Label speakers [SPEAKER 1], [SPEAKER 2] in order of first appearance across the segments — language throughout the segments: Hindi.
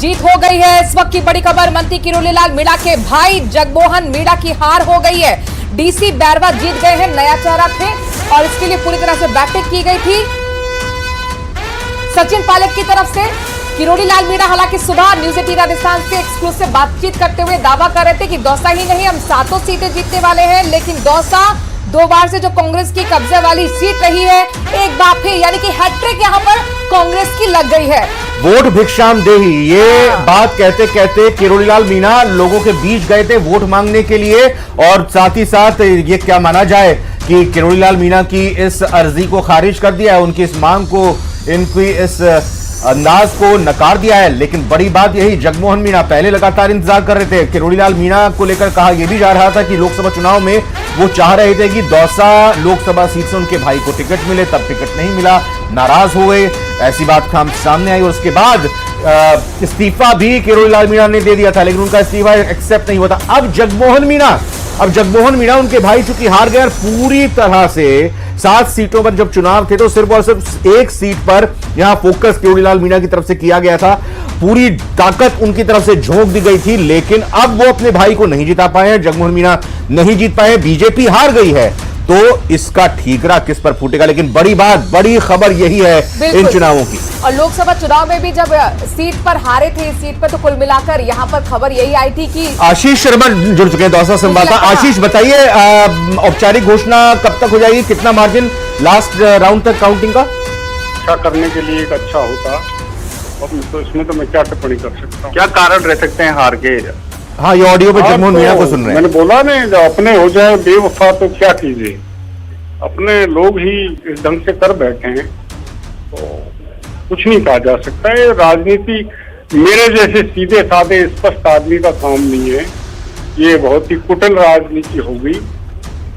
[SPEAKER 1] जीत हो गई है। इस वक्त की बड़ी खबर, मंत्री किरोड़ीलाल मीणा के भाई जगमोहन मीणा की हार हो गई है। डीसी बैरवा जीत गए हैं, नया चेहरा थे और इसके लिए पूरी तरह से बैटिंग की गई थी सचिन पायलट की तरफ से। किरोड़ीलाल मीणा हालांकि सुबह न्यूज 18 राजस्थान से एक्सक्लूसिव बातचीत करते हुए दावा कर रहे थे कि दौसा ही नहीं, हम 7 सीटें जीतने वाले हैं। लेकिन दौसा 2 बार से जो कांग्रेस की कब्जे वाली सीट रही है, एक बार फिर यानी कि हैट्रिक यहां पर कांग्रेस की लग गई है।
[SPEAKER 2] वोट भिक्षाम देही, ये बात कहते कहते किरोड़ीलाल मीणा लोगों के बीच गए थे वोट मांगने के लिए। और साथ ही साथ ये क्या माना जाए कि किरोड़ीलाल मीणा की इस अर्जी को खारिज कर दिया है, उनकी इस मांग को, इनकी इस अंदाज को नकार दिया है। लेकिन बड़ी बात यही, जगमोहन मीणा पहले लगातार इंतजार कर रहे थे। किरोड़ीलाल मीणा को लेकर कहा यह भी जा रहा था कि लोकसभा चुनाव में वो चाह रहे थे कि दौसा लोकसभा सीट से उनके भाई को टिकट मिले, तब टिकट नहीं मिला, नाराज हो गए, ऐसी बात सामने आई। और उसके बाद इस्तीफा भी किरोड़ीलाल मीणा ने दे दिया था, लेकिन उनका इस्तीफा एक्सेप्ट नहीं हुआ था। अब जगमोहन मीणा उनके भाई चूंकि हार गए, पूरी तरह से 7 सीटों पर जब चुनाव थे तो सिर्फ और सिर्फ एक सीट पर यहां फोकस किरोड़ीलाल मीणा की तरफ से किया गया था, पूरी ताकत उनकी तरफ से झोंक दी गई थी। लेकिन अब वो अपने भाई को नहीं जिता पाए हैं, जगमोहन मीणा नहीं जीत पाए, बीजेपी हार गई है, तो इसका ठीकरा किस पर फूटेगा। लेकिन बड़ी बात, बड़ी खबर यही है इन चुनावों की।
[SPEAKER 1] और लोकसभा चुनाव में भी जब सीट पर हारे थे, इस सीट पर तो कुल मिलाकर यहां पर खबर यही आई थी कि
[SPEAKER 2] आशीष शर्मा जुड़ चुके हैं दौसा संवाददाता। आशीष बताइए, औपचारिक घोषणा कब तक हो जाएगी, कितना मार्जिन लास्ट राउंड तक काउंटिंग का?
[SPEAKER 3] अच्छा करने के लिए एक अच्छा होता, तो इसमें तो मैं क्या टिप्पणी कर सकता हूँ।
[SPEAKER 4] क्या कारण रह सकते हैं हार के?
[SPEAKER 2] हाँ, ये ऑडियो पे जगमोहन मीणा को सुन रहे हैं।
[SPEAKER 3] मैंने बोला नहीं, जब अपने हो जाए बेवफा तो क्या कीजिए, अपने लोग ही इस ढंग से कर बैठे हैं तो कुछ नहीं कहा जा सकता है। राजनीति मेरे जैसे सीधे साधे स्पष्ट आदमी का काम नहीं है, ये बहुत ही कुटिल राजनीति हो गई।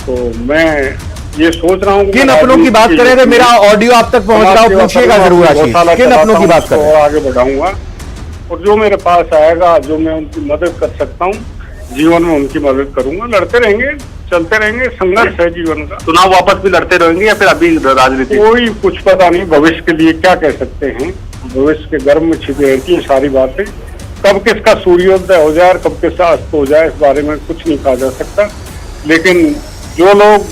[SPEAKER 3] तो मैं ये सोच रहा हूँ
[SPEAKER 2] किन अपनों की बात करें तो मेरा ऑडियो आप तक पहुंच रहा हो, पूछिएगा जरूर आशीष, किन अपनों की बात करें?
[SPEAKER 3] आगे बढ़ाऊंगा और जो मेरे पास आएगा, जो मैं उनकी मदद कर सकता हूँ जीवन में, उनकी मदद करूंगा। लड़ते रहेंगे, चलते रहेंगे, संघर्ष है जीवन का।
[SPEAKER 4] चुनाव वापस भी लड़ते रहेंगे या फिर अभी राजनीति?
[SPEAKER 3] कोई कुछ पता नहीं, भविष्य के लिए क्या कह सकते हैं, भविष्य के गर्भ में छिपी रहती है सारी बातें। कब किसका सूर्योदय हो जाए और कब किसका अस्त हो जाए, इस बारे में कुछ नहीं कहा जा सकता। लेकिन जो लोग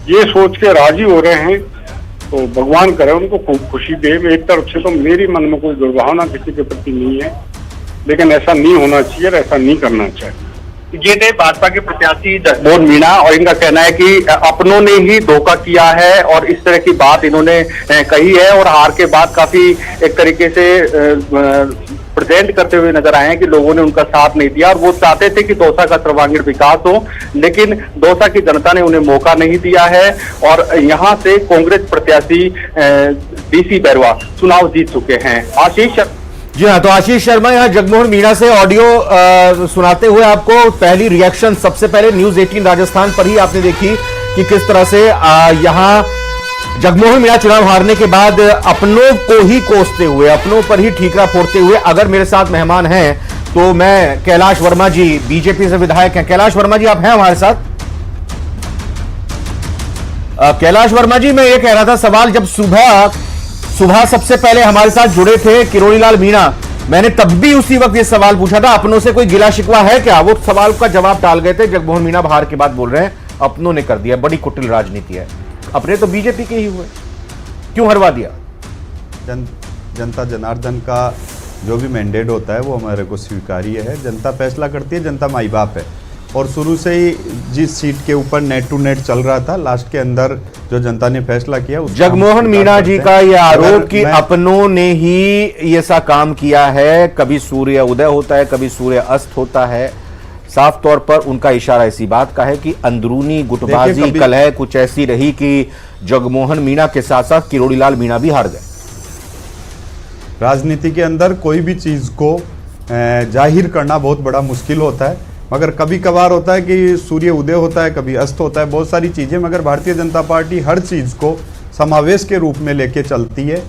[SPEAKER 3] ये सोच के राजी हो रहे हैं तो भगवान करे उनको खूब खुशी दे। एक तरफ से तो मेरी मन में कोई दुर्भावना किसी के प्रति नहीं है, लेकिन ऐसा नहीं होना चाहिए, ऐसा नहीं करना चाहिए।
[SPEAKER 4] ये थे भाजपा के प्रत्याशी जगमोहन मीणा और इनका कहना है कि अपनों ने ही धोखा किया है और इस तरह की बात इन्होंने कही है। और हार के बाद काफी एक तरीके से प्रेजेंट करते हुए नजर आए हैं कि लोगों ने उनका साथ नहीं दिया और वो चाहते थे कि दौसा का सर्वांगीण विकास हो, लेकिन दौसा की जनता ने उन्हें मौका नहीं दिया है। और यहाँ से कांग्रेस प्रत्याशी डीसी बैरवा चुनाव जीत चुके हैं। आशीष।
[SPEAKER 2] जी हाँ, तो आशीष शर्मा यहाँ जगमोहन मीणा से ऑडियो सुनाते हुए आपको पहली रिएक्शन सबसे पहले न्यूज 18 राजस्थान पर ही आपने देखी कि किस तरह से यहाँ जगमोहन मीणा चुनाव हारने के बाद अपनों को ही कोसते हुए, अपनों पर ही ठीकरा फोड़ते हुए, अगर मेरे साथ मेहमान हैं तो मैं कैलाश वर्मा जी, बीजेपी से विधायक हैं। कैलाश वर्मा जी, आप हैं हमारे साथ? कैलाश वर्मा जी, मैं ये कह रहा था, सवाल जब सुबह सबसे पहले हमारे साथ जुड़े थे किरोड़ीलाल मीणा, मैंने तब भी उसी वक्त ये सवाल पूछा था, अपनों से कोई गिला शिकवा है क्या? वो सवाल का जवाब टाल गए थे। जगमोहन मीणा हार के बाद बोल रहे हैं अपनों ने कर दिया, बड़ी कुटिल राजनीति है। अपने तो बीजेपी के ही हुए, क्यों हरवा दिया?
[SPEAKER 5] जनता जनार्दन का जो भी मैंडेट होता है वो हमारे को स्वीकार्य है। जनता फैसला करती है, जनता माई बाप है। और शुरू से ही जिस सीट के ऊपर नेट टू नेट चल रहा था, लास्ट के अंदर जो जनता ने फैसला किया,
[SPEAKER 2] जगमोहन मीणा जी का यह आरोप कि अपनों ने ही ये सा काम किया है, कभी सूर्य उदय होता है, कभी सूर्य अस्त होता है, साफ तौर पर उनका इशारा इसी बात का है कि अंदरूनी गुटबाजी कलह कुछ ऐसी रही कि जगमोहन मीणा के साथ साथ किरोड़ीलाल मीणा भी हार गए।
[SPEAKER 5] राजनीति के अंदर कोई भी चीज को जाहिर करना बहुत बड़ा मुश्किल होता है, मगर कभी कभार होता है कि सूर्य उदय होता है, कभी अस्त होता है, बहुत सारी चीजें, मगर भारतीय जनता पार्टी हर चीज को समावेश के रूप में लेके चलती है।